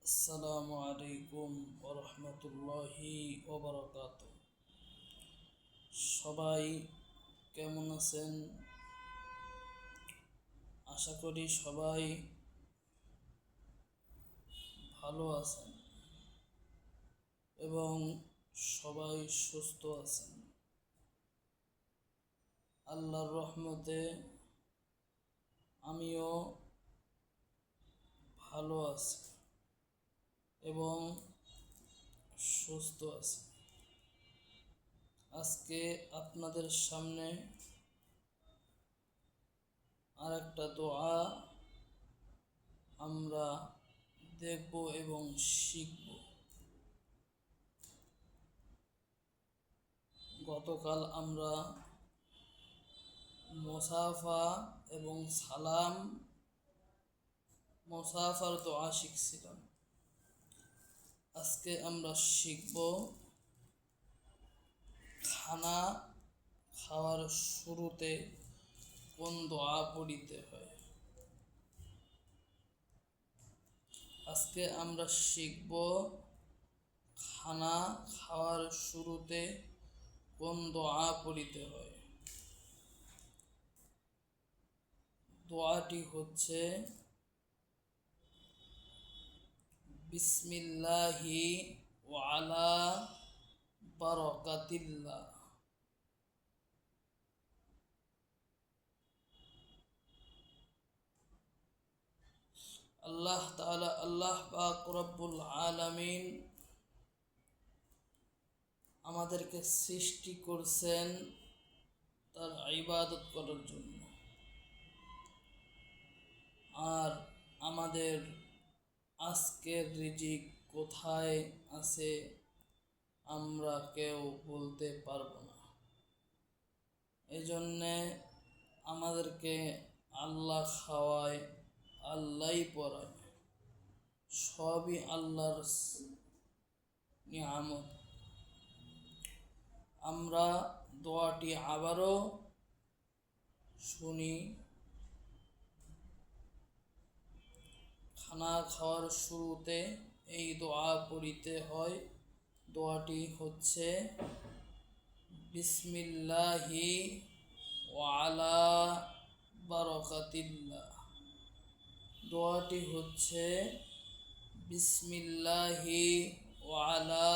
আসসালামু আলাইকুম ওরহমতুল্লাহি ওবরাকাতুহ। সবাই কেমন আছেন? আশা করি সবাই ভালো আছেন এবং সবাই সুস্থ আছেন। আল্লাহর রহমতে আমিও ভালো আছি এবং সুস্থ আছি। আজকে আপনাদের সামনে আর একটা দোয়া আমরা দেখব এবং শিখব। গতকাল আমরা মুসাফা এবং সালাম মুসাফার দোয়া শিখছিলাম। আজকে আমরা শিখব খানা খাওয়ার শুরুতে কোন দোয়া পড়িতে হয়। আজকে আমরা শিখব খানা খাওয়ার শুরুতে কোন দোয়া পড়িতে হয়। দোয়াটি হচ্ছে বিসমিল্লাহি ওয়া আলা বারাকাতিল্লাহ। আল্লাহ তাআলা আল্লাহ পাক রব্বুল আলামিন আমাদেরকে সৃষ্টি করছেন তার ইবাদত করার জন্য, আর আমাদের আজকের রিজিক কোথায় আছে আমরা কেউ বলতে পারবো না। এজন্যে আমাদেরকে আল্লাহ খাওয়ায়, আল্লাহই পড়ায়, সবই আল্লাহর নিয়ামত। আমরা দোয়াটি আবারও শুনি। খানা খাওয়ার শুরুতে এই দোয়া পড়িতে হয়। দোয়াটি হচ্ছে বিসমিল্লাহি ওয়া আলা বারাকাতিল্লাহ। দোয়াটি হচ্ছে বিসমিল্লাহি ওয়া আলা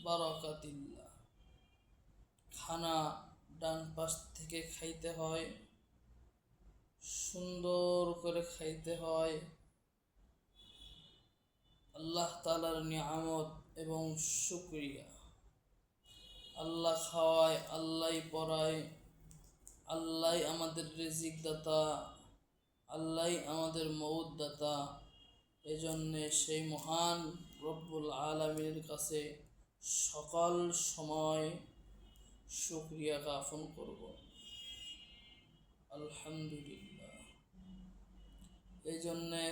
বারাকাতিল্লাহ। খানা ডান পাশ থেকে খাইতে হয়, সুন্দর করে খাইতে হয়। আল্লাহ তাআলার নিয়ামত এবং শুকরিয়া। আল্লাহ খাওয়ায়, আল্লাহই পড়ায়, আল্লাহই আমাদের রিজিক দাতা, আল্লাহই আমাদের মউত দাতা। এজন্যে সেই মহান রব্বুল আলামিনের কাছে সকল সময় শুকরিয়া জ্ঞাপন করব। আলহামদুলিল্লাহ। এই জন্যে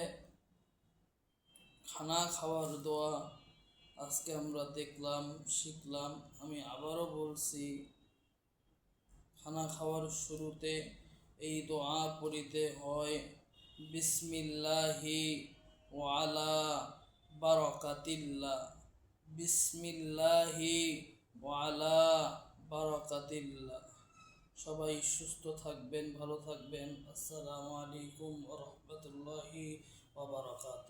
খানা খাওয়ার দোয়া আজকে আমরা দেখলাম, শিখলাম। আমি আবারও বলছি, খানা খাওয়ার শুরুতে এই দোয়া পড়িতে হয় বিসমিল্লাহি ওয়া আলা বারাকাতিল্লাহ। বিসমিল্লাহি ওয়া আলা বারাকাতিল্লাহ। সবাই সুস্থ থাকবেন, ভালো থাকবেন। আসসালামু আলাইকুম ওয়া রাহমাতুল্লাহি ওয়া বারাকাতুহু।